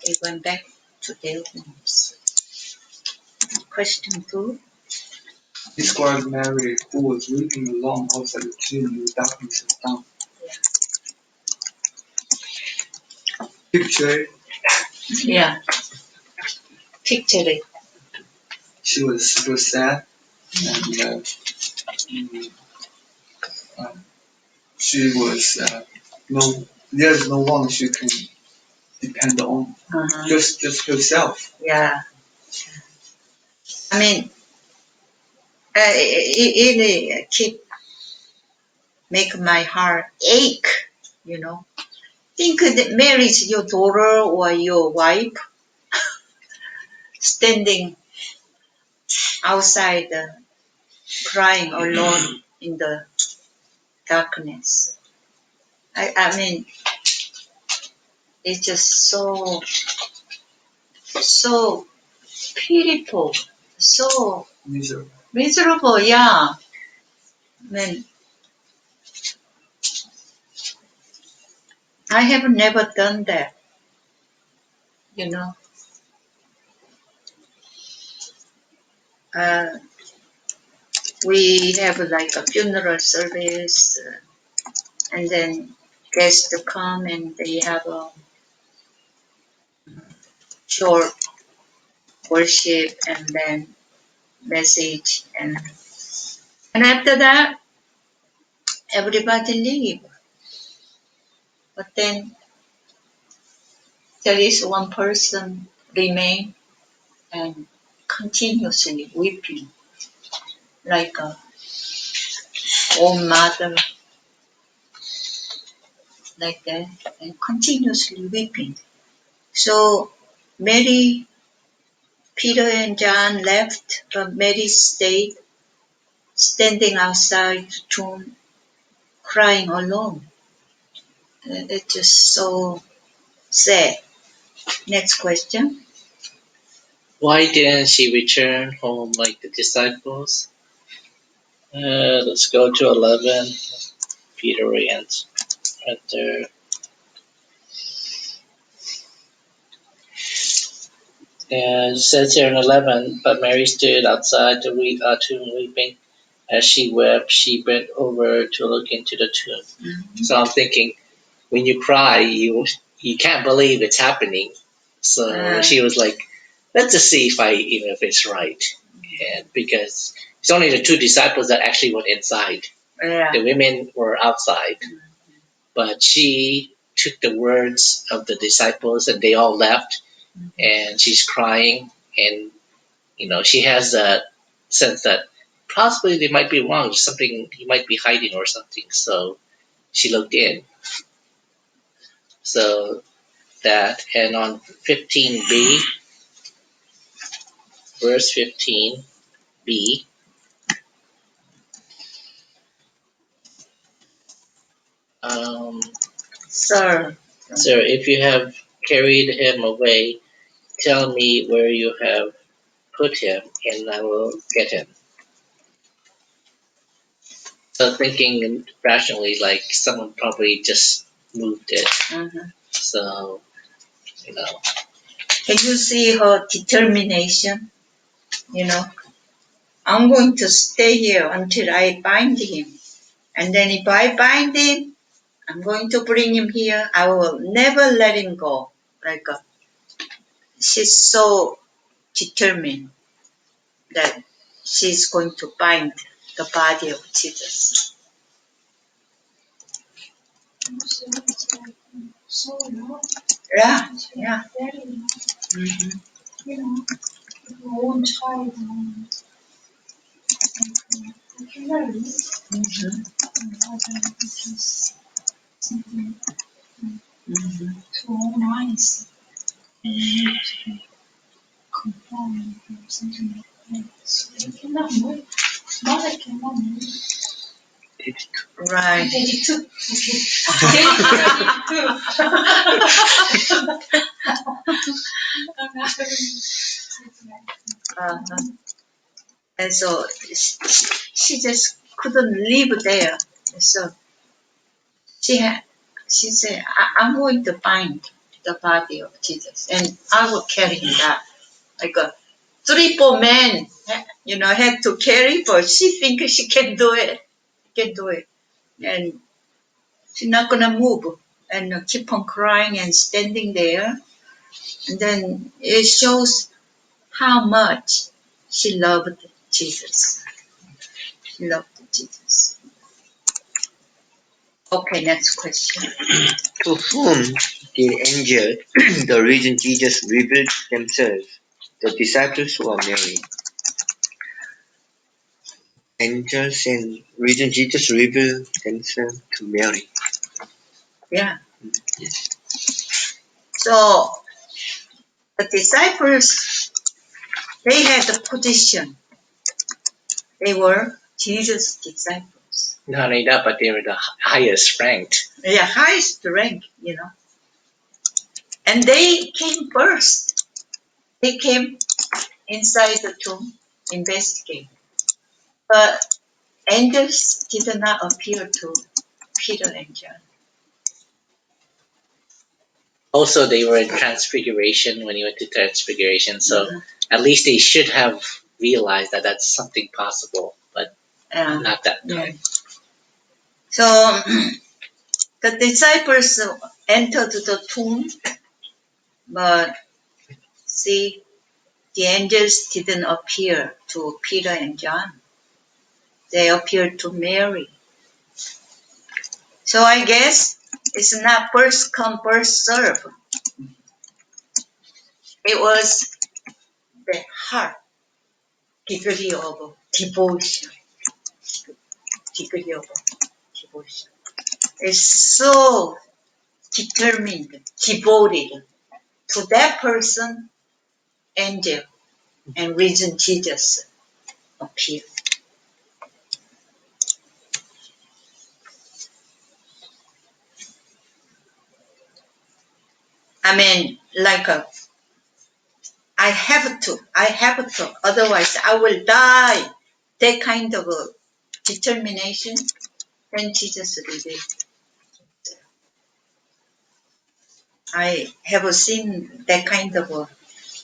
they went back to their homes. Question 2. Describe Mary who was weeping alone outside the tomb in the darkness of dawn. Picture it. Yeah. Picture it. She was super sad, and she was there's no one she can depend on. Just herself. Yeah. I mean, it make my heart ache, you know. Think that Mary is your daughter or your wife standing outside crying alone in the darkness. I mean, it's just so pitiful, so miserable. Yeah. I mean, I have never done that, you know. We have like a funeral service, and then guests come and they have a short worship and then message, and after that everybody leave. But then there is one person remain and continuously weeping like a old mother, like that, and continuously weeping. So Mary, Peter and John left, but Mary stayed standing outside the tomb crying alone. It's just so sad. Next question. Why didn't she return home like the disciples? Let's go to 11. Peter enter. And it says here in 11, but Mary stood outside the tomb weeping. As she wept, she bent over to look into the tomb. Mm-hmm. So I'm thinking, when you cry, you can't believe it's happening. So she was like, let's just see if it's right. And because it's only the 2 disciples that actually went inside. Yeah. The women were outside. But she took the words of the disciples and they all left. And she's crying, and she has that sense that possibly they might be wrong, something he might be hiding or something. So she looked in. So that, and on 15b, verse 15b, Sir, if you have carried him away, tell me where you have put him, and I will get him. So thinking rationally, like someone probably just moved it. Mm-hmm. So, Can you see her determination? I'm going to stay here until I bind him. And then if I bind him, I'm going to bring him here. I will never let him go. She's so determined that she's going to bind the body of Jesus. So long. Yeah. Very long. Mm-hmm. Your own child. I cannot read. It is something so nice. And to conform or something like that. So I cannot move. Mother cannot move. Right. 32. Okay. 32. And so she just couldn't live there. So she said, I'm going to bind the body of Jesus, and I will carry him back. Like 3-4 men, had to carry, but she thinks she can do it. And she's not gonna move and keep on crying and standing there. And then it shows how much she loved Jesus. She loved Jesus. Okay, next question. To whom did angel, the risen Jesus, reveal themselves? The disciples or Mary? Angels and risen Jesus reveal themselves to Mary. Yeah. Yes. So the disciples, they had a position. They were Jesus' disciples. Not only that, but they were the highest ranked. Yeah, highest rank, And they came first. They came inside the tomb, investigate. But angels did not appear to Peter and John. Also, they were in Transfiguration when he went to Transfiguration, so at least they should have realized that that's something possible, but not that time. So the disciples entered the tomb, but see, the angels didn't appear to Peter and John. They appeared to Mary. So I guess it's not first come, first serve. It was the heart degree of devotion. Degree of devotion. It's so determined, devoted to that person, angel, and risen Jesus appeared. I mean, like I have to, otherwise I will die. That kind of a determination, then Jesus revealed. I have seen that kind of a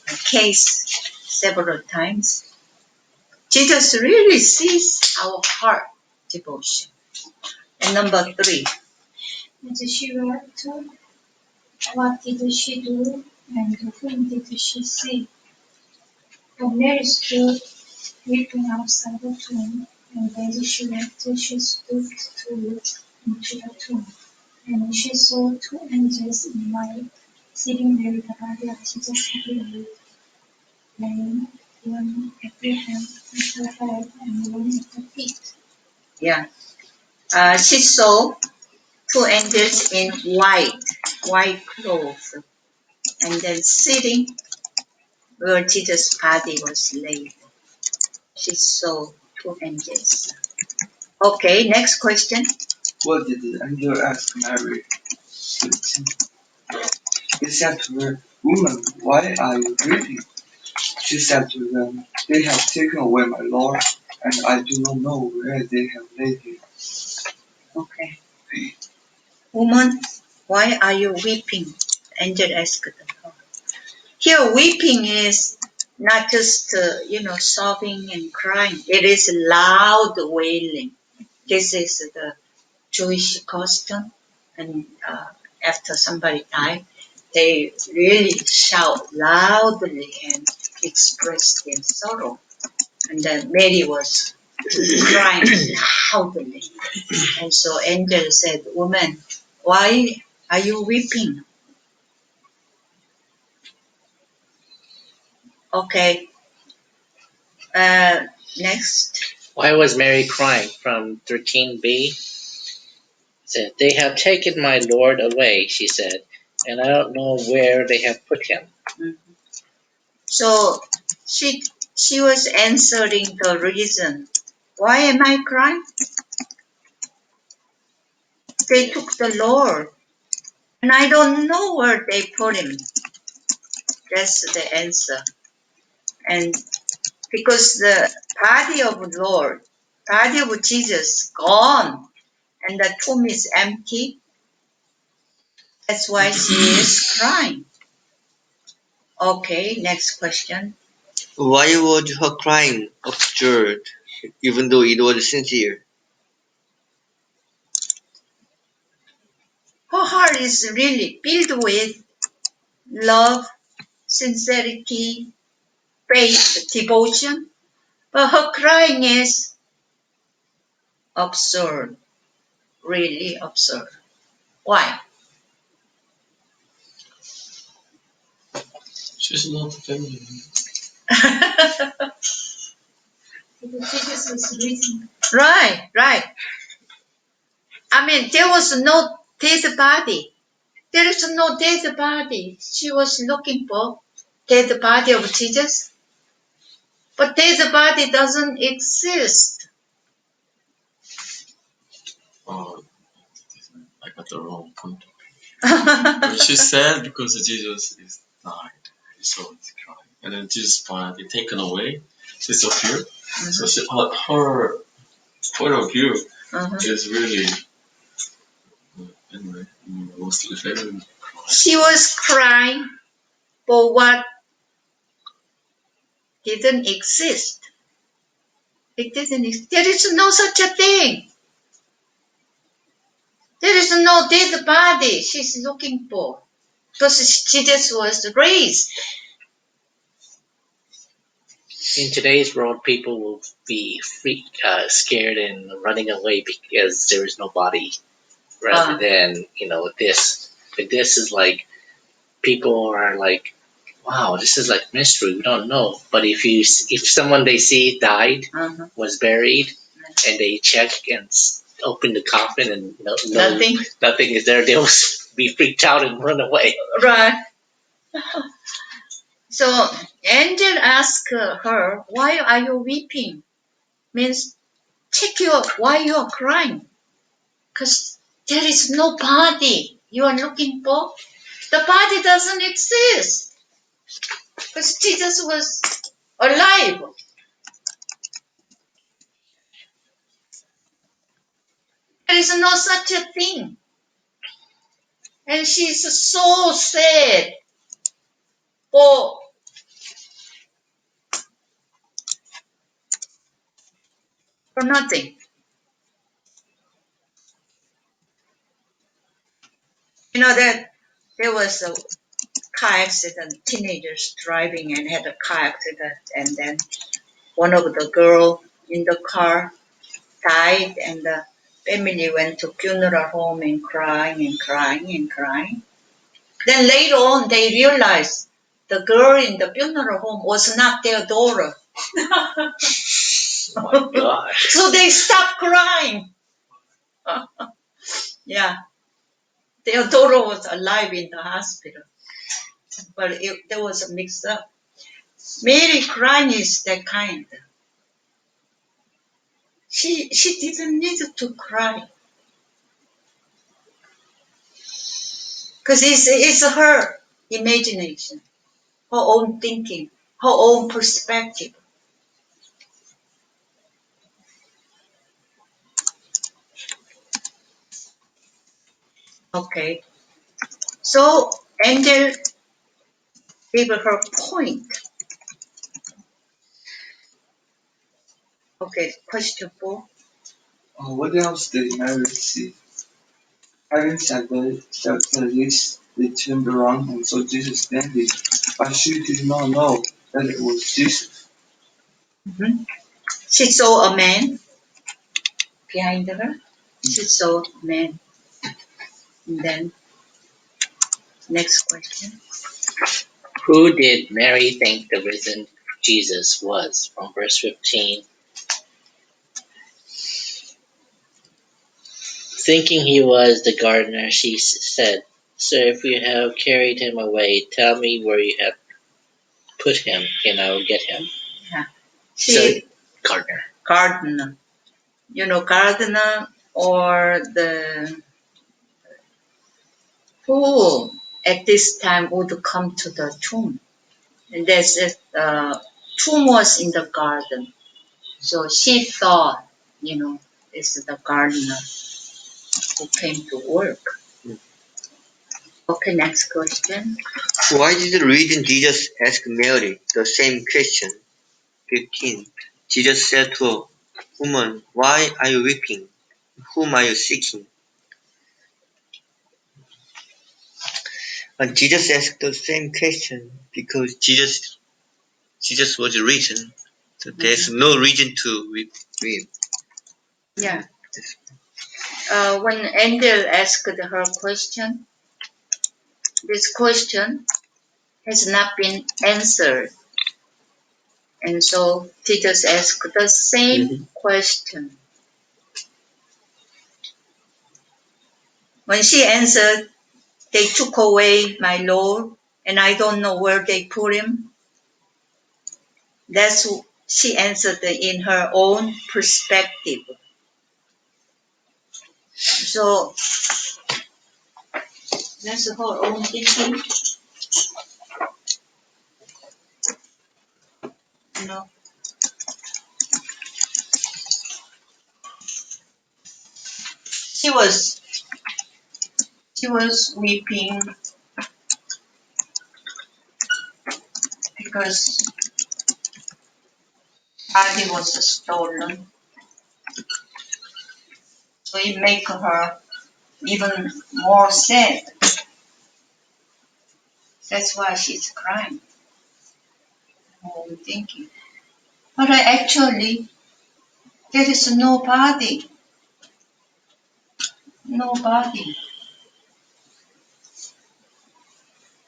case several times. Jesus really sees our heart devotion. And number 3. As she wept, what did she do, and to whom did she say? But Mary stood weeping outside the tomb, and as she wept, she stooped to look into the tomb. And she saw 2 angels in white, sitting there with the body of Jesus heavily lain, one at the hand, at the head, and one at the feet. Yeah. She saw 2 angels in white clothes, and then sitting where Jesus' body was laid. She saw 2 angels. Okay, next question. What did the angel ask Mary? 13. He said to her, Woman, why are you weeping? She said to them, They have taken away my Lord, and I do not know where they have laid him. Okay. Woman, why are you weeping? The angel asked her. Here, weeping is not just, sobbing and crying. It is loud wailing. This is the Jewish custom. And after somebody died, they really shout loudly and express their sorrow. And then Mary was crying loudly. And so angel said, Woman, why are you weeping? Okay. Next. Why was Mary crying? From 13b, said, They have taken my Lord away, she said, and I don't know where they have put him. Mhm. So she was answering the reason. Why am I crying? They took the Lord, and I don't know where they put him. That's the answer. And because the body of the Lord, body of Jesus gone, and the tomb is empty, That's why she is crying. Okay, next question. Why was her crying absurd, even though it was sincere? Her heart is really filled with love, sincerity, faith, devotion, but her crying is absurd, really absurd. Why? She's not feminine. Jesus was risen. Right, right. I mean, there was no dead body. There is no dead body. She was looking for dead body of Jesus, but dead body doesn't exist. Oh, I got the wrong point. But she's sad because Jesus is died, so it's crying. And then Jesus' body taken away, disappeared. So her point of view is really, anyway, mostly feminine. She was crying for what didn't exist. It didn't exist. There is no such a thing. There is no dead body she's looking for because Jesus was raised. In today's world, people will be scared and running away because there is no body. Rather than this, but this is like people are like, wow, this is like mystery. We don't know. But if someone they see died, was buried, and they check and open the coffin and nothing is there, they'll be freaked out and run away. Right. So angel asked her, "Why are you weeping?" Means check why you are crying, because there is no body you are looking for. The body doesn't exist because Jesus was alive. There is no such a thing. And she's so sad for, for nothing. You know that there was a car accident, teenagers driving and had a car accident, and then one of the girl in the car died, and the family went to funeral home and crying and crying and crying. Then later on, they realized the girl in the funeral home was not their daughter. Oh my gosh. So they stopped crying. Yeah. Their daughter was alive in the hospital. But there was a mix up. Mary crying is that kind. She didn't need to cry. Because it's her imagination, her own thinking, her own perspective. Okay. So angel gave her point. Okay, question 4. What else did Mary see? Having said this, they turned around and saw Jesus standing, but she did not know that it was Jesus. She saw a man behind her. She saw a man. And then next question. Who did Mary think the risen Jesus was? From verse 15. Thinking he was the gardener, she said, "Sir, if you have carried him away, tell me where you have put him, and I will get him." Yeah. So, gardener. Gardener. You know, gardener or the who at this time would come to the tomb. And there's tomb was in the garden. So she thought, it's the gardener who came to work. Okay, next question. Why did the risen Jesus ask Mary the same question? 15. Jesus said to her, Woman, why are you weeping? Whom are you seeking? And Jesus asked the same question because Jesus was risen. So there's no reason to weep. Yeah. When angel asked her question, this question has not been answered. And so Jesus asked the same question. When she answered, they took away my Lord, and I don't know where they put him. That's she answered in her own perspective. So that's her own thinking. You know, she was weeping because body was stolen. So it made her even more sad. That's why she's crying. I'm thinking. But actually, there is nobody.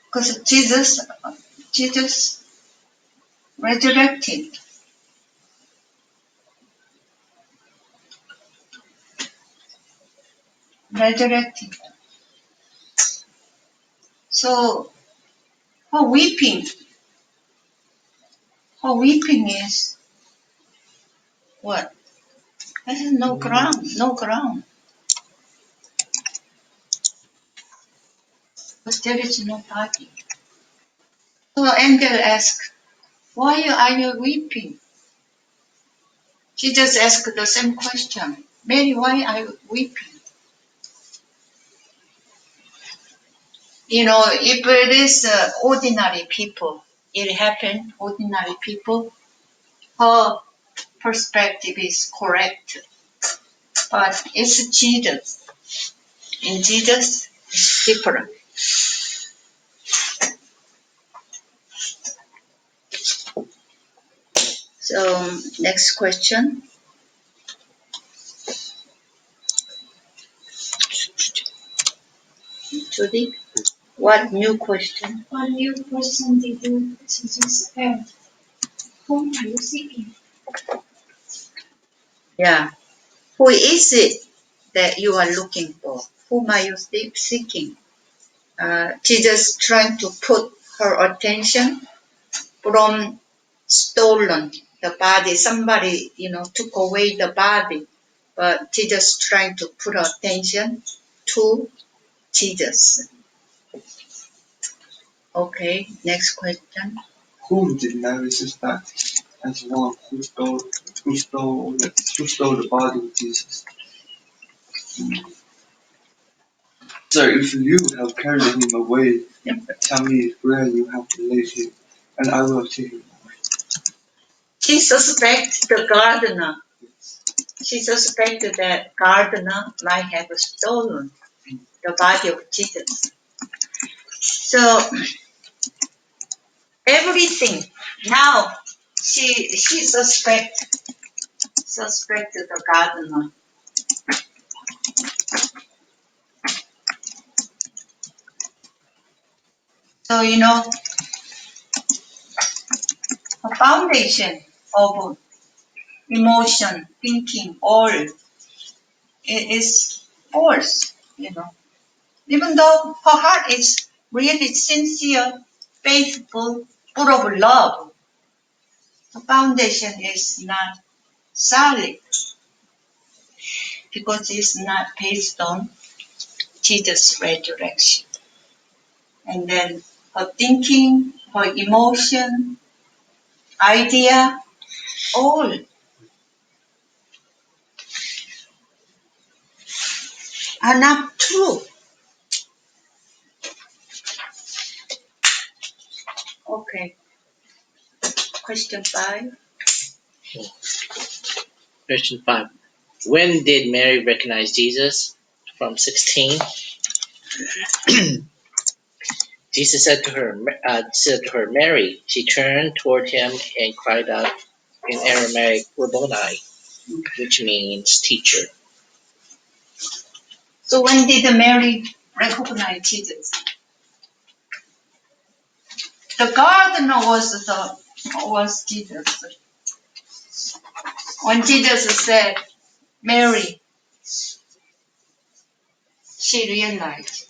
Because Jesus resurrected. So her weeping is what? There's no ground. Because there is nobody. So angel asked, why are you weeping? Jesus asked the same question. Mary, why are you weeping? You know, if it is ordinary people, it happened, ordinary people, her perspective is correct. But it's Jesus. In Jesus, it's different. So, next question. Judy, what new question? What new person did Jesus have? Whom are you seeking? Yeah. Who is it that you are looking for? Whom are you seeking? Jesus trying to put her attention from stolen the body. Somebody, took away the body, but Jesus trying to put attention to Jesus. Okay, next question. Whom did Mary suspect as one who stole the body of Jesus? Sir, if you have carried him away, tell me where you have laid him, and I will take him away. She suspects the gardener. She suspected that gardener might have stolen the body of Jesus. So everything now she suspected the gardener. So a foundation of emotion, thinking, all is false. Even though her heart is really sincere, faithful, full of love, the foundation is not solid because it's not based on Jesus' resurrection. And then her thinking, her emotion, idea, all are not true. Okay. Question 5. Question 5. When did Mary recognize Jesus? From 16. Jesus said to her, Mary. She turned toward him and cried out in Aramaic, Rabboni, which means teacher. So when did Mary recognize Jesus? The gardener was Jesus. When Jesus said, Mary, she realized.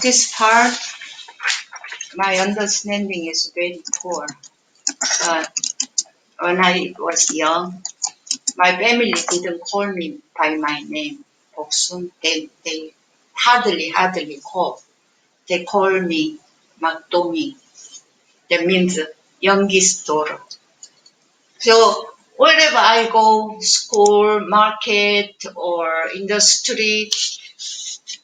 This part, my understanding is very poor. But when I was young, my family didn't call me by my name, Boksoon. They hardly call. They call me Magdalene. That means youngest daughter. So wherever I go, school, market, or in the street,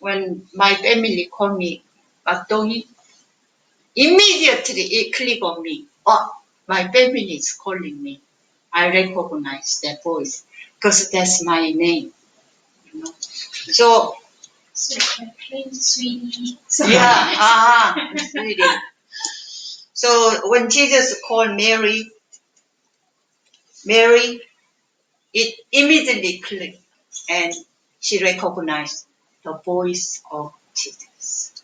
when my family call me Magdalene, immediately it click on me. Oh, my family is calling me. I recognize that voice because that's my name. So sweetie. yeah, sweetie. So when Jesus called Mary, it immediately clicked, and she recognized the voice of Jesus.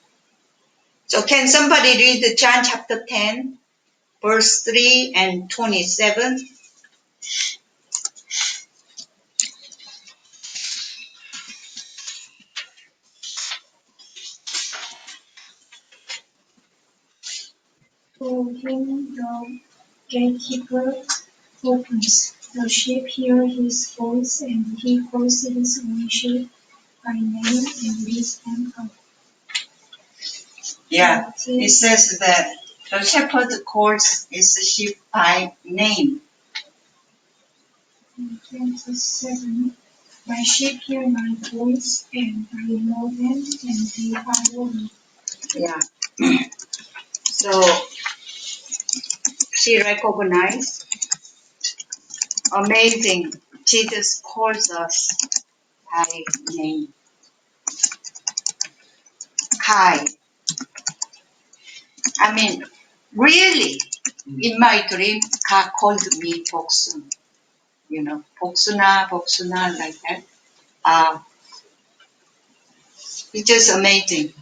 So can somebody read John chapter 10, verse 3 and 27? To him the gatekeeper opens. The sheep hear his voice, and he calls his own sheep by name and leads them out. Yeah, it says that the shepherd calls his sheep by name. 27. My sheep hear my voice, and I know them, and they follow me. Yeah. So she recognized. Amazing. Jesus calls us by name. Kai. I mean, really, in my dream, God called me Boksoon. Boksoona, like that. It's just amazing.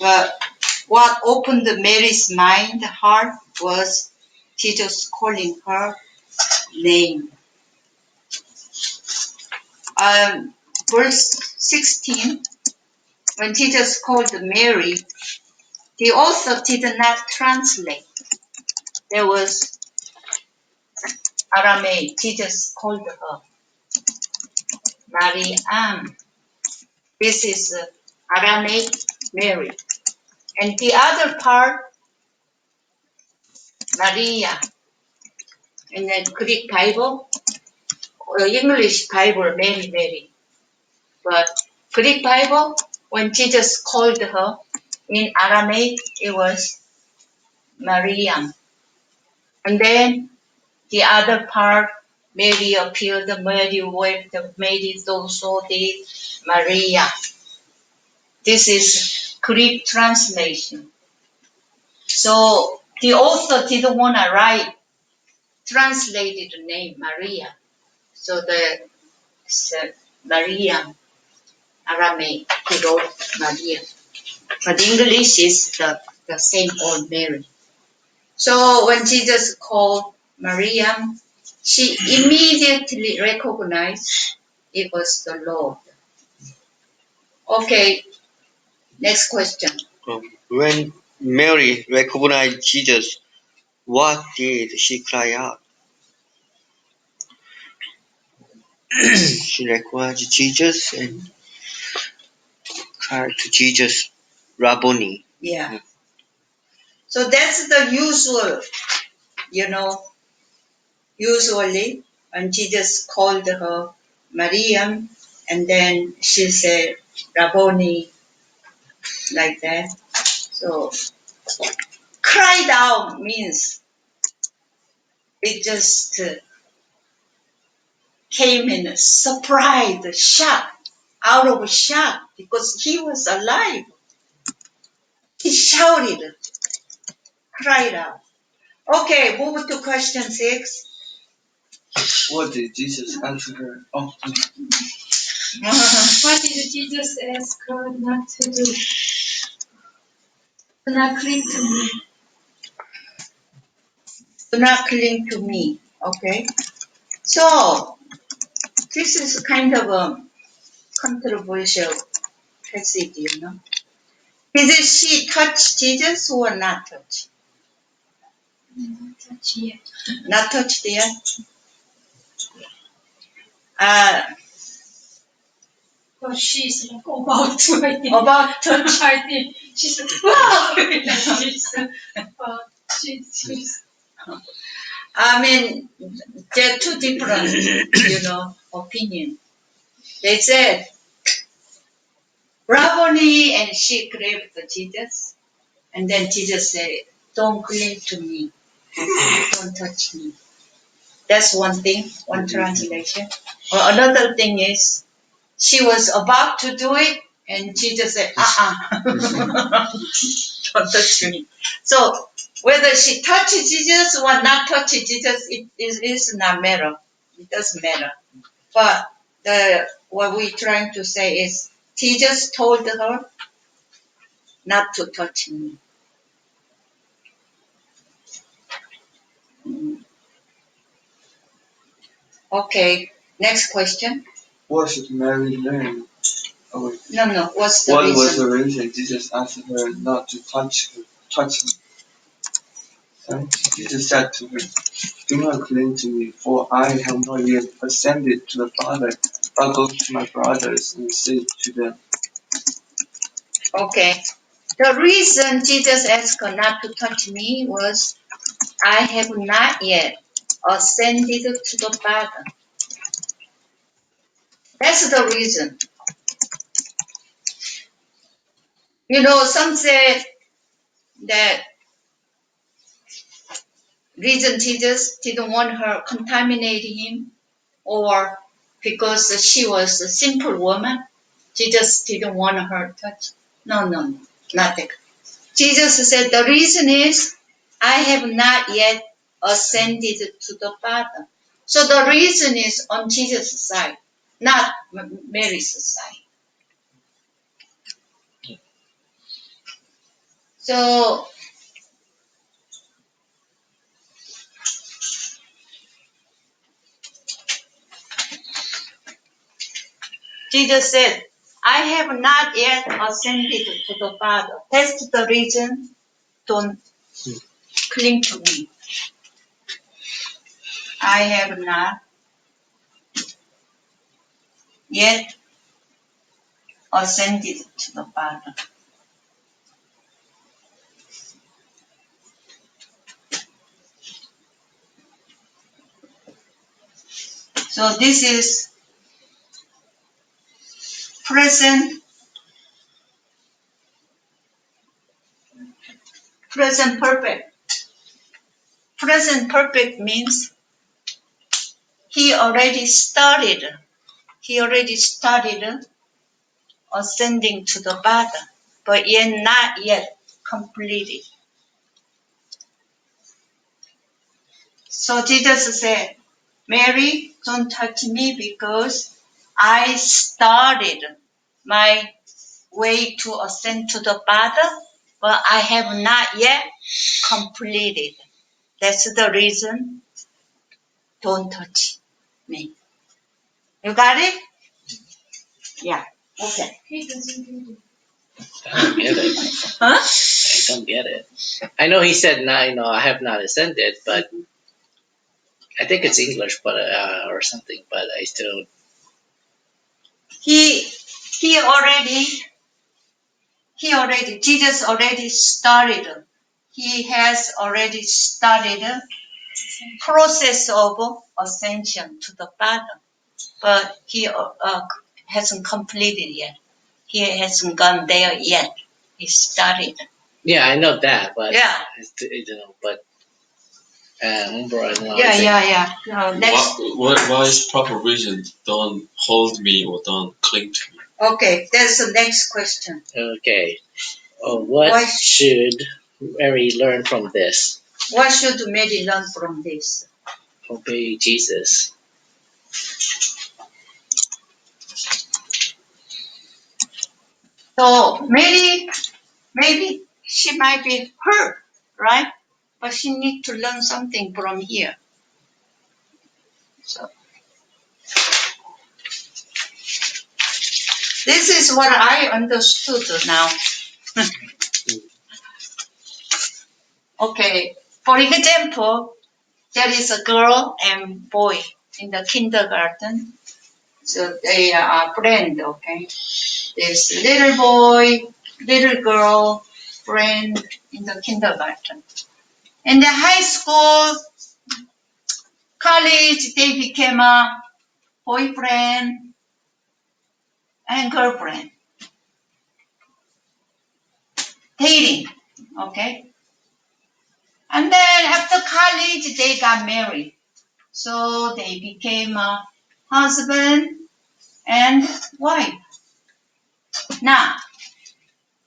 But what opened Mary's mind, heart, was Jesus calling her name. Verse 16, when Jesus called Mary, the author did not translate. There was Aramaic. Jesus called her Mariam. This is Aramaic Mary. And the other part, Maria. And then Greek Bible, English Bible, Mary. But Greek Bible, when Jesus called her in Aramaic, it was Mariam. And then the other part, Mary appeared, Mary wept, Mary so did Maria. This is Greek translation. So the author didn't want to write translated name Maria. So the Maria, Aramaic, he wrote Maria. But English is the same old Mary. So when Jesus called Mariam, she immediately recognized it was the Lord. Okay, next question. When Mary recognized Jesus, what did she cry out? She recognized Jesus and cried to Jesus, Rabboni. Yeah. So that's the usual, usually when Jesus called her Mariam, and then she said Rabboni, like that. So cried out means it just came in a surprise, shock, out of shock because he was alive. He shouted, cried out. Okay, move to question 6. What did Jesus answer her? Oh, What did Jesus ask her not to do? Do not cling to me. Do not cling to me. Okay. So this is kind of a controversial passage, you know. Did she touch Jesus or not touch? Not touch yet. Not touched yet. But she's like about to, I think. About touch. I think she's like, wow! She's I mean, there are two different, you know, opinions. They said, Rabboni, and she grabbed Jesus. And then Jesus said, don't cling to me. Don't touch me. That's one thing, one translation. Or another thing is, she was about to do it, and Jesus said, don't touch me. So whether she touched Jesus or not touched Jesus, it is not matter. It doesn't matter. But what we're trying to say is, Jesus told her not to touch me. Okay, next question. what should Mary learn? Oh, wait. No, what's the What reason? was the reason Jesus asked her not to touch him? And Jesus said to her, do not cling to me, for I have not yet ascended to the Father, but go to my brothers and say to them. Okay. The reason Jesus asked her not to touch me was, I have not yet ascended to the Father. That's the reason. You know, some say that reason Jesus didn't want her contaminating him, or because she was a simple woman, Jesus didn't want her touch. No, nothing. Jesus said the reason is, I have not yet ascended to the Father. So the reason is on Jesus' side, not Mary's side. So Jesus said, I have not yet ascended to the Father. That's the reason. Don't cling to me. I have not yet ascended to the Father. So this is present perfect. Present perfect means he already started ascending to the Father, but yet not yet completed. So Jesus said, Mary, don't touch me because I started my way to ascend to the Father, but I have not yet completed. That's the reason. Don't touch me. You got it? Yeah. Okay. he doesn't do it. I don't get it. Huh? I don't get it. I know he said, "No, I have not ascended," but I think it's English, but or something. But I still. He already Jesus already started. He has already started process of ascension to the Father, but he hasn't completed yet. He hasn't gone there yet. studied. Yeah, I know that, but Yeah. but Next. Why is proper vision? Don't hold me or don't cling to me. Okay, that's the next question. Okay. What should Mary learn from this? What should Mary learn from this? Obey Jesus. So Mary, maybe she might be hurt, right? But she needs to learn something from here. So this is what I understood now. Okay, for example, there is a girl and boy in the kindergarten. So they are friends, okay? There's little boy, little girl, friend in the kindergarten. In the high school, college, they became a boyfriend and girlfriend. Dating, okay? And then after college, they got married. So they became a husband and wife. Now,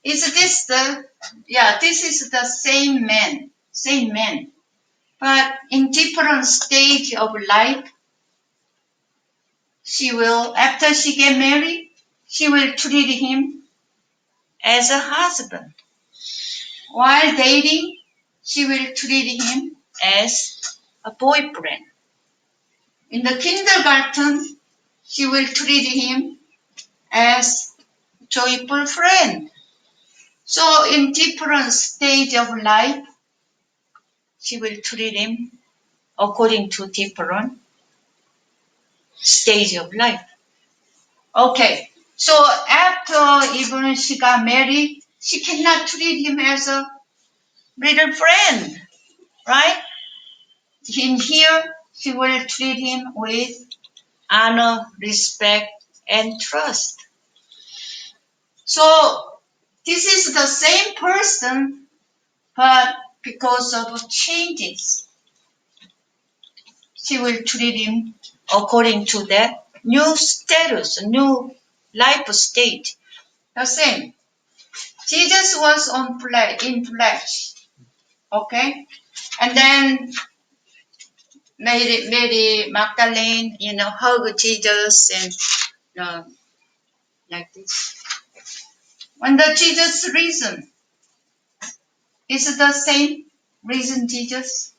is this this is the same man, but in different stage of life, after she get married, she will treat him as a husband. While dating, she will treat him as a boyfriend. In the kindergarten, she will treat him as a joyful friend. So in different stage of life, she will treat him according to different stage of life. Okay, so after even she got married, she cannot treat him as a little friend, right? In here, she will treat him with honor, respect, and trust. So this is the same person, but because of changes, she will treat him according to that new status, new life state. The same. Jesus was in flesh, okay? And then Mary Magdalene, hug Jesus and like this. When the Jesus reason, is it the same reason Jesus?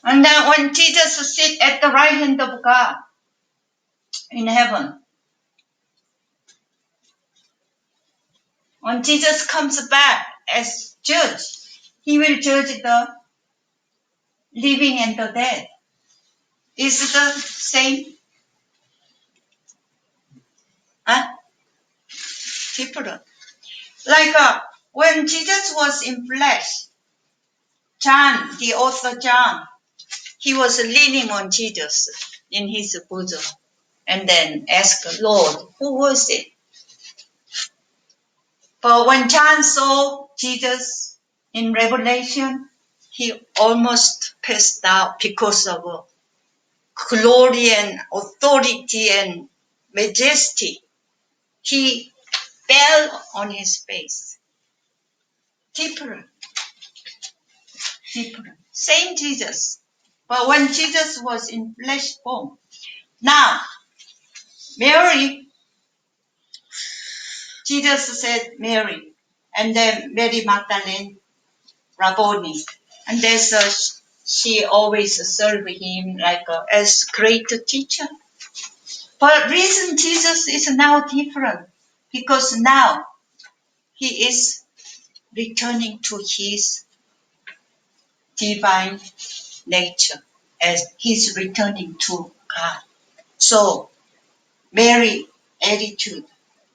And then when Jesus sit at the right hand of God in heaven, when Jesus comes back as judge, he will judge the living and the dead. Is it the same? Huh? Different. Like when Jesus was in flesh, John, the author John, he was leaning on Jesus in his bosom and then asked, Lord, who was it? But when John saw Jesus in Revelation, he almost passed out because of glory and authority and majesty. He fell on his face. Different. Same Jesus. But when Jesus was in flesh form, now Mary, Jesus said Mary, and then Mary Magdalene, Rabboni, and she always served him like as great teacher. But reason Jesus is now different because now he is returning to his divine nature as he's returning to God. So Mary's attitude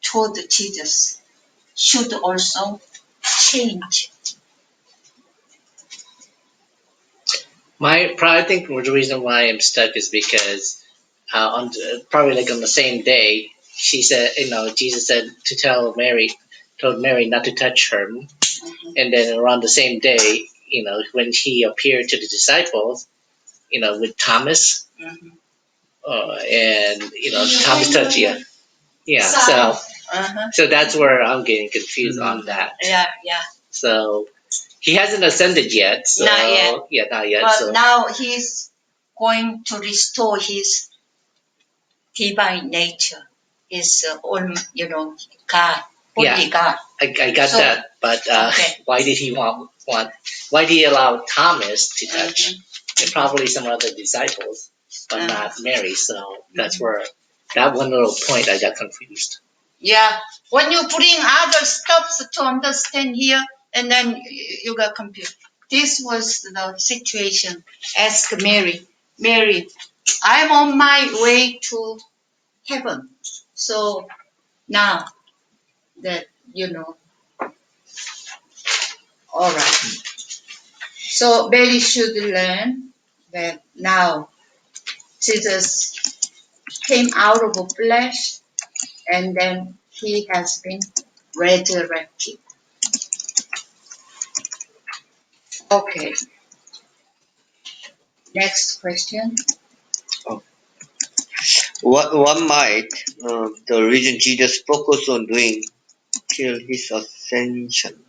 toward Jesus should also change. I think the reason why I'm stuck is because probably like on the same day, she said, Jesus said to told Mary not to touch her, and then around the same day, when he appeared to the disciples, with Thomas, and Thomas touched, yeah. So that's where I'm getting confused on that. Yeah. So he hasn't ascended yet. So, not yet. Yeah, not yet. But So now he's going to restore his divine nature. His own, God, holy God. I got that. But okay. Why did he want? Why did he allow Thomas to touch? And probably some other disciples, but not Mary. So that's where that one little point I got confused. Yeah, when you bring other stuff to understand here, and then you got confused. This was the situation. Ask Mary. Mary, I'm on my way to heaven. So now that all right. So Mary should learn that now Jesus came out of flesh, and then he has been resurrected. Okay. Next question. What might the reason Jesus focused on doing till his ascension?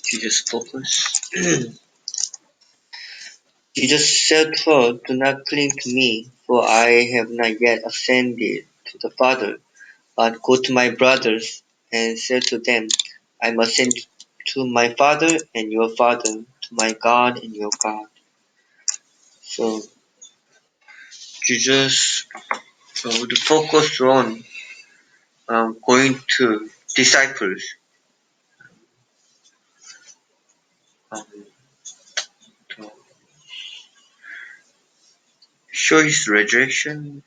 Jesus focused. Jesus said to her, "Do not cling to me, for I have not yet ascended to the Father, but go to my brothers and say to them, I must ascend to my Father and your Father, to my God and your God." So Jesus would focus on going to disciples, um, to show his resurrection.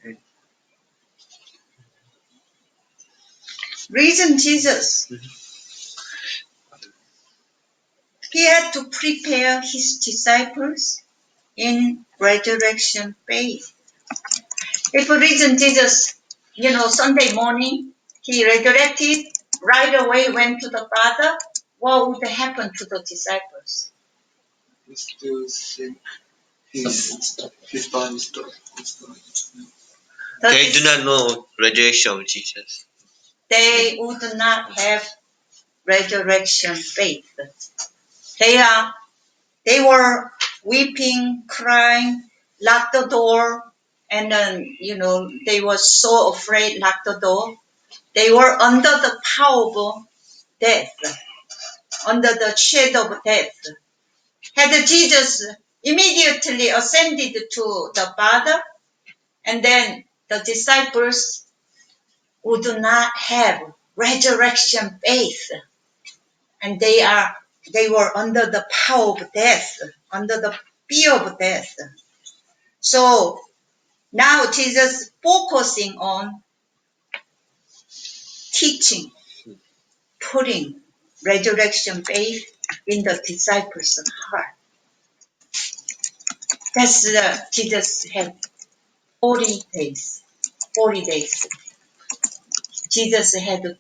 Reason Jesus. He had to prepare his disciples in resurrection faith. If reason Jesus, Sunday morning, he resurrected, right away went to the Father, what would happen to the disciples? Still sick. His body stuff. They do not know resurrection of Jesus. They would not have resurrection faith. They were weeping, crying, locked the door, and then, they were so afraid, locked the door. They were under the power of death, under the shadow of death. Had Jesus immediately ascended to the Father, and then the disciples would not have resurrection faith, and they were under the power of death, under the fear of death. So now Jesus focusing on teaching, putting resurrection faith in the disciples' heart. That's Jesus had 40 days. 40 days. Jesus had to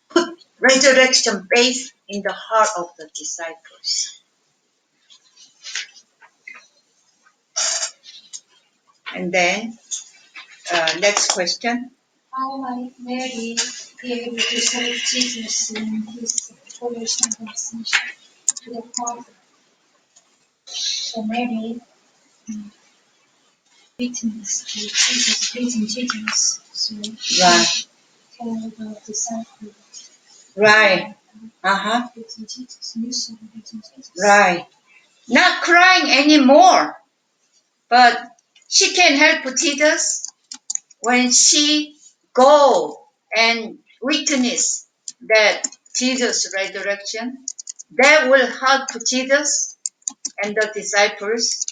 put resurrection faith in the heart of the disciples. And then, next question. How might Mary be able to serve Jesus in his revelation of ascension to the Father? So Mary witnessed Jesus raising Jesus, so Right. tell the disciples. Right. Raising Jesus, news of raising Jesus. Right. Not crying anymore, but she can help Jesus when she go and witness that Jesus resurrection. That will help Jesus and the disciples.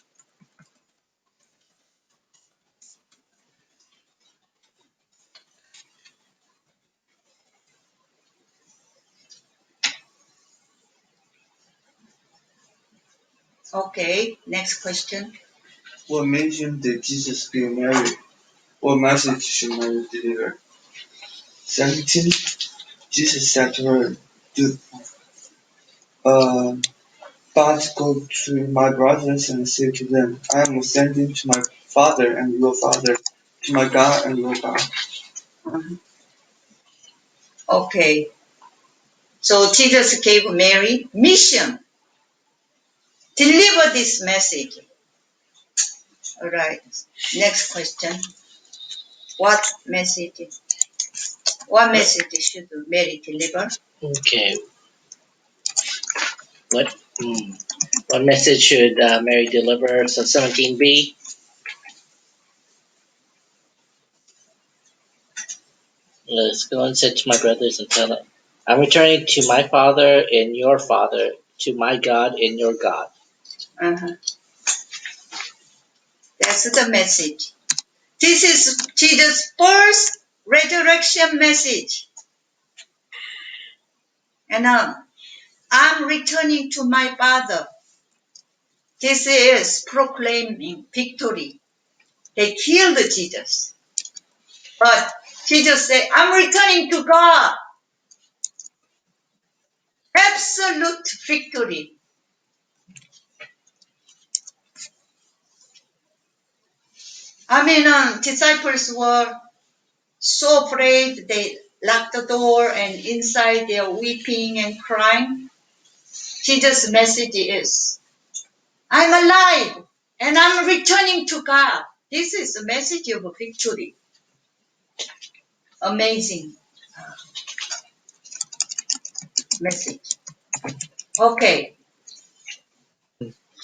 Okay, next question. What mission did Jesus give Mary? What message should Mary deliver? 17. Jesus said to her, Do but go to my brothers and say to them, I am ascending to my Father and your Father, to my God and your God. Okay. So Jesus gave Mary mission. Deliver this message. All right. Next question. What message? What message should Mary deliver? Okay. What what message should Mary deliver? So 17b. Let's go and say to my brothers and tell them, I'm returning to my Father and your Father, to my God and your God. Uh-huh. That's the message. This is Jesus' first resurrection message. And I'm returning to my Father. This is proclaiming victory. They killed Jesus. But Jesus said, I'm returning to God. Absolute victory. Disciples were so afraid. They locked the door and inside they're weeping and crying. Jesus' message is, I'm alive and I'm returning to God. This is the message of victory. Amazing message. Okay,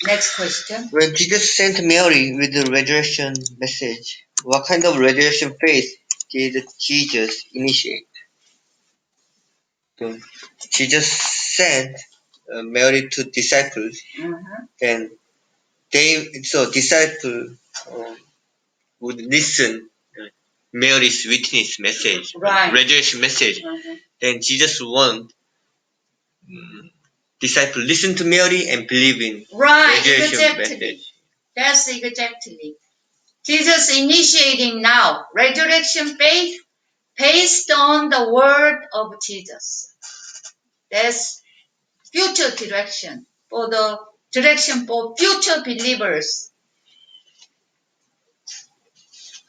next question. When Jesus sent Mary with the resurrection message, what kind of resurrection faith did Jesus initiate? So Jesus sent Mary to disciples, then disciples would listen Mary's witness message, Right. resurrection message. Then Jesus want disciples listen to Mary and believe in resurrection message. That's exactly. Jesus initiating now resurrection faith based on the word of Jesus. That's future direction for the direction for future believers.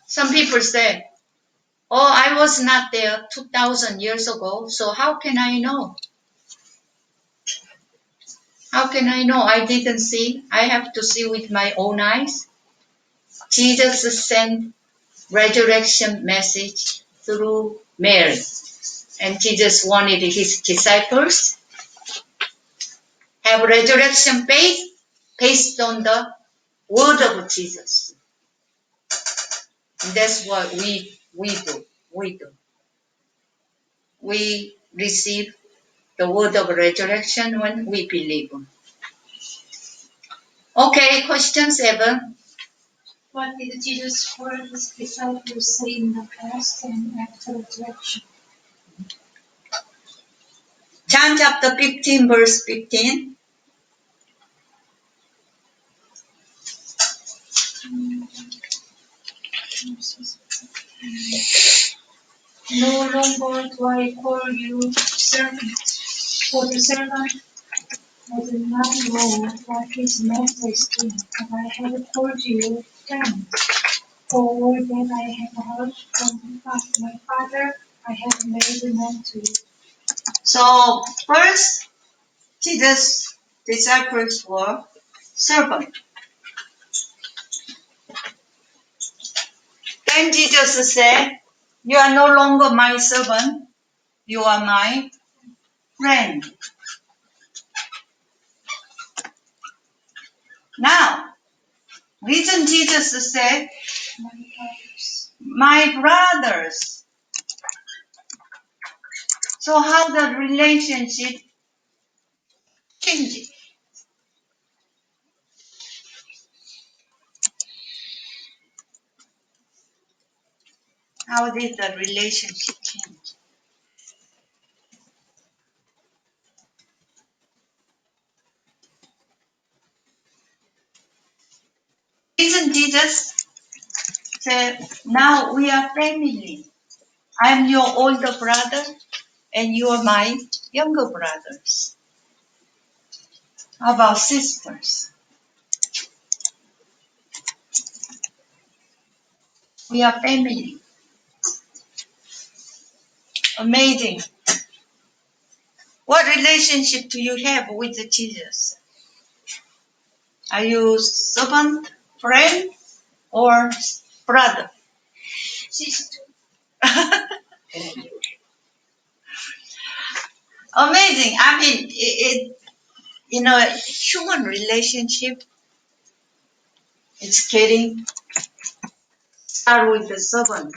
Some people say, oh, I was not there 2,000 years ago, so how can I know? How can I know? I didn't see. I have to see with my own eyes. Jesus sent resurrection message through Mary. And Jesus wanted his disciples have resurrection faith based on the word of Jesus. And that's what we do. We receive the word of resurrection when we believe. Okay, question 7. What did Jesus for his disciples say in the past and after resurrection? John chapter 15, verse 15. No longer do I call you servants, for the servant does not know what his master is doing, but I have called you friends. For all that I have heard from my Father, I have made known to you. So first, Jesus' disciples were servants. Then Jesus said, you are no longer my servant, you are my friend. Now, reason Jesus said, my brothers. So how the relationship changed? How did the relationship change? Reason Jesus said, now we are family. I'm your older brother and you are my younger brothers. How about sisters? We are family. Amazing. What relationship do you have with Jesus? Are you servant, friend, or brother? Sister. Amazing. I mean, human relationship, it's getting start with the servant,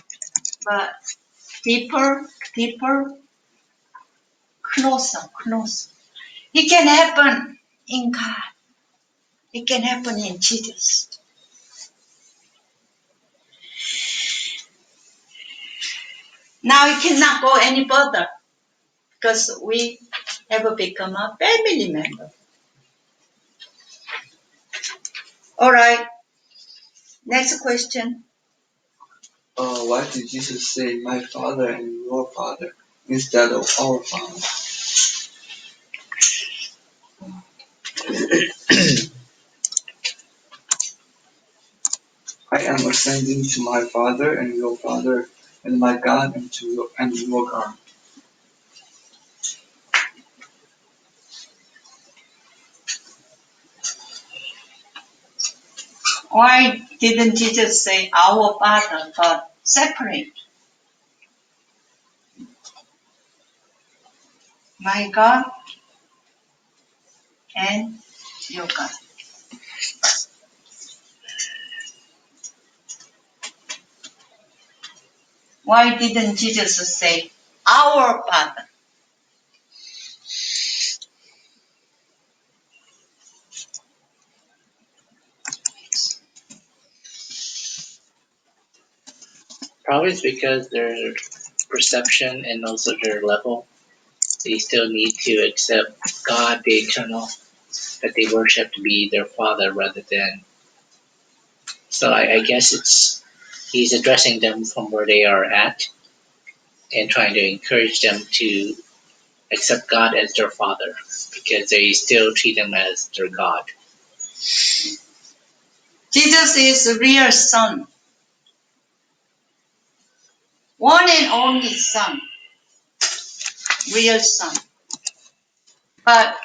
but deeper, closer. It can happen in God. It can happen in Jesus. Now it cannot go any further because we have become a family member. All right. Next question. Why did Jesus say my father and your father instead of our father? I am ascending to my father and your father, and my God and your God. Why didn't Jesus say our Father, but separate? My God and your God. Why didn't Jesus say our Father? Probably it's because their perception and also their level, they still need to accept God, the eternal, that they worship to be their father rather than. So I guess he's addressing them from where they are at and trying to encourage them to accept God as their father because they still treat him as their God. Jesus is a real son. One and only son. Real son. But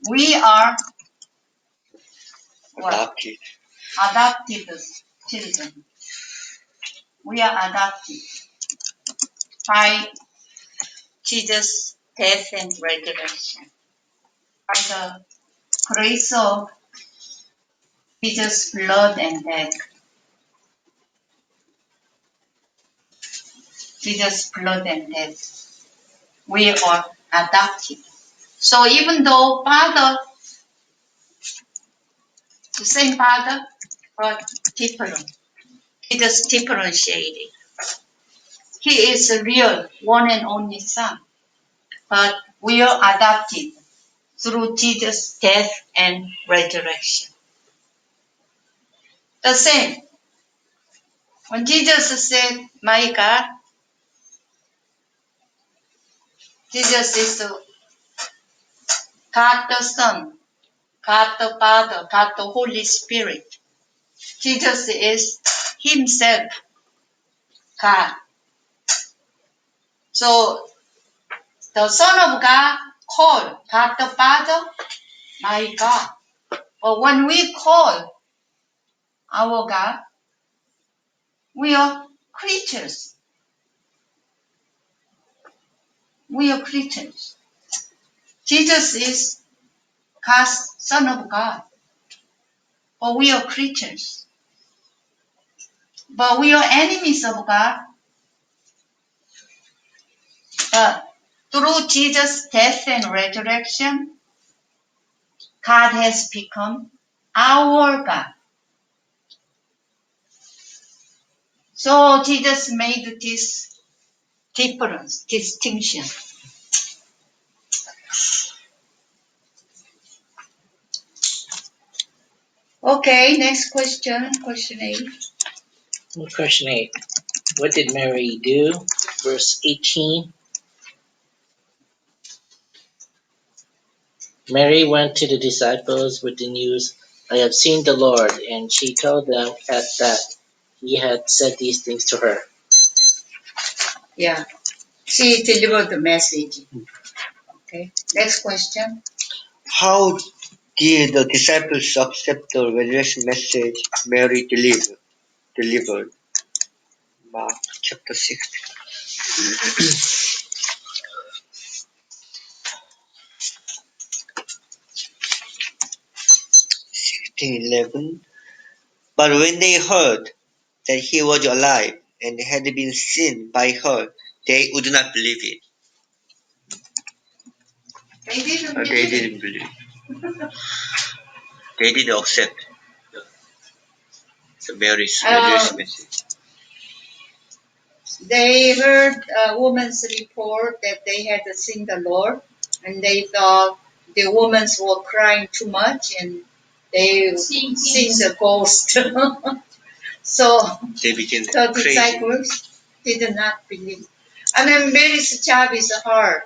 we are what? Adopted children. We are adopted by Jesus' death and resurrection. By the grace of Jesus' blood and death. Jesus' blood and death. We are adopted. So even though Father, the same Father, but different. Jesus differentiated. He is a real one and only Son, but we are adopted through Jesus' death and resurrection. The same. When Jesus said, my God, Jesus is God the Son, God the Father, God the Holy Spirit. Jesus is Himself God. So the Son of God called God the Father, my God. But when we call our God, we are creatures. We are creatures. Jesus is God's Son of God. But we are creatures. But we are enemies of God. But through Jesus' death and resurrection, God has become our God. So Jesus made this difference, distinction. Okay, next question, question 8. Question 8. What did Mary do? Verse 18. Mary went to the disciples with the news, I have seen the Lord, and she told them that he had said these things to her. Yeah, she delivered the message. Okay, next question. How did the disciples accept the resurrection message Mary delivered? Mark chapter 16:11. But when they heard that he was alive and had been seen by her, they would not believe it. They didn't They believe it. didn't believe. They didn't accept the Mary's resurrection message. They heard a woman's report that they had seen the Lord, and they thought the women were crying too much, and they seen the ghost. So They became the crazy. disciples did not believe. I mean, Mary's job is hard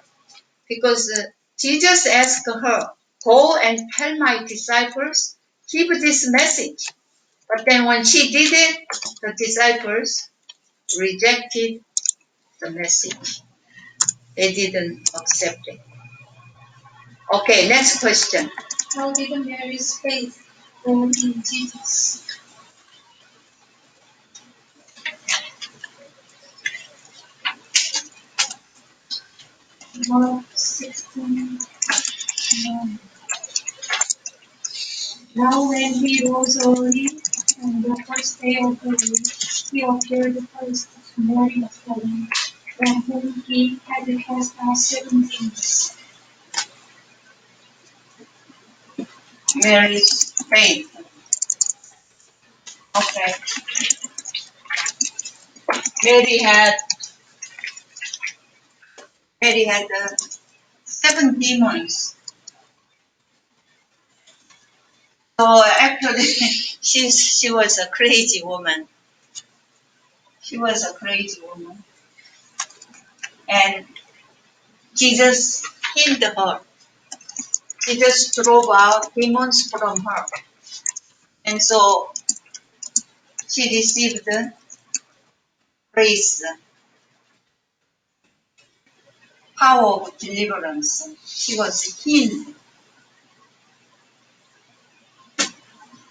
because Jesus asked her, "Go and tell my disciples, give this message." But then when she did it, the disciples rejected the message. They didn't accept it. Okay, next question. How did Mary's faith grow in Jesus? Mark 16:9. Now when he rose early on the first day of the week, he appeared first to Mary Magdalene, from whom he had cast out 7 demons. Mary's faith. Okay. Mary had 7 demons. So actually, she was a crazy woman. She was a crazy woman, and Jesus healed her. Jesus drove out demons from her, and so she received grace, power of deliverance. She was healed.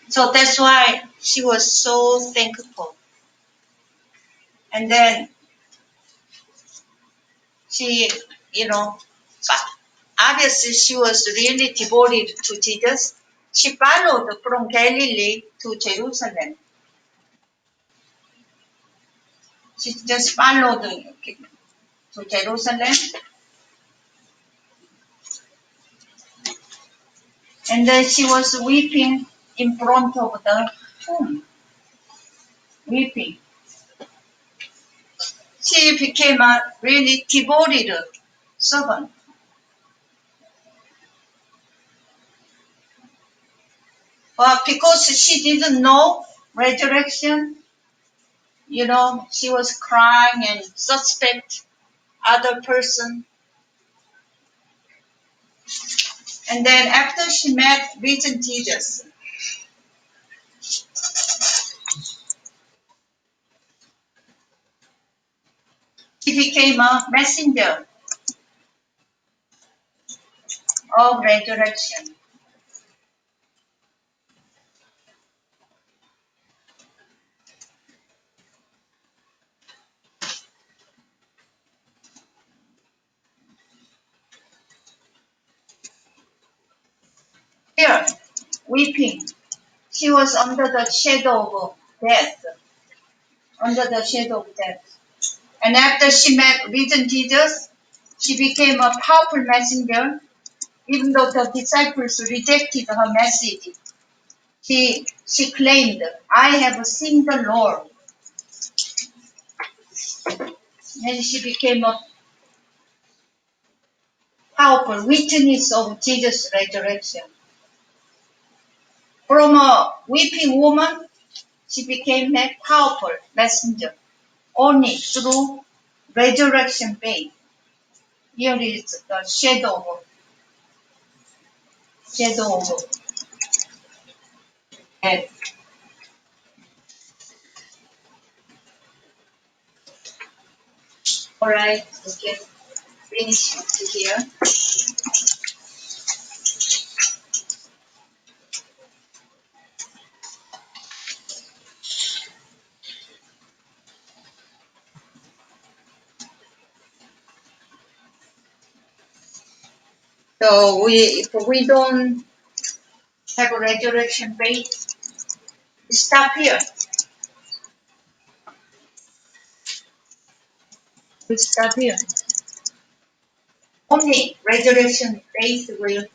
So that's why she was so thankful. And then she, but obviously she was really devoted to Jesus. She followed from Galilee to Jerusalem. She just followed to Jerusalem. And then she was weeping in front of the tomb. Weeping. She became a really devoted servant. But because she didn't know resurrection, she was crying and suspect other person. And then after she met risen Jesus, she became a messenger of resurrection. Here, weeping. She was under the shadow of death. Under the shadow of death. And after she met risen Jesus, she became a powerful messenger, even though the disciples rejected her message. She claimed, I have seen the Lord. And she became a powerful witness of Jesus' resurrection. From a weeping woman, she became a powerful messenger only through resurrection faith. Here is the shadow of death. All right, we can finish it here. So if we don't have a resurrection faith, we stop here. We stop here. Only resurrection faith will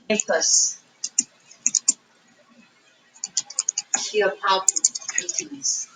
make us feel powerful.